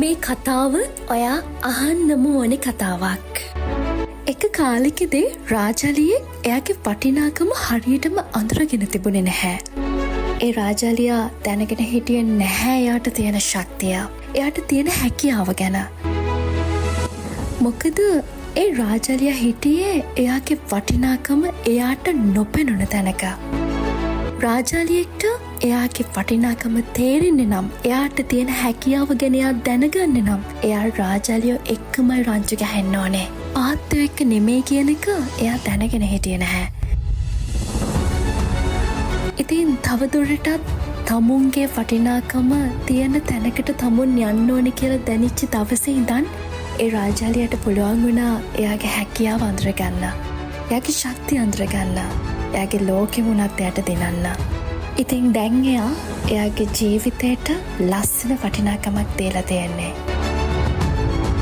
මේ කතාව ඔයා අහන්නම ඕනේ කතාවක්. එක කාලෙකදී රාජලියේ එයාගේ වටිනාකම හරියටම අඳුරගෙන තිබුණේ නැහැ. ඒ රාජලියා දැනගෙන හිටියේ නැහැ එයාට තියෙන ශක්තිය, එයාට තියෙන හැකියාව ගැන. මොකද ඒ රාජලියා හිටියේ එයාගේ වටිනාකම එයාට නොපෙනුන තැනක. රාජාලියෙක්ට එයාගේ වටිනාකම තේරෙන්නේ නම්, එයාට තියෙන හැකියාව ගැන එයා දැනගන්නේ නම්, එයා රාජාලියෝ එක්කමයි රංචු ගහන්න ඕනේ. පාත්තයෝ එක්ක නෙමෙයි කියන එක එයා දැනගෙන හිටියේ නැහැ. ඉතින් තවදුරටත් තමුන්ගේ වටිනාකම තියෙන තැනකට තමුන් යන්න ඕනේ කියලා දැනෙච්ච දවසේ ඉඳන් ඒ රාජාලියට පුළුවන් වුණා එයාගේ හැකියාව අඳුරගන්න, එයාගේ ශක්තිය අඳුරගන්න, එයාගේ ලෝකෙමුණත් එයට දෙනන්න. ඉතින් දැන් එයාගේ ජීවිතයට ලස්සන වටිනාකමක් දීලා තියෙන්නේ.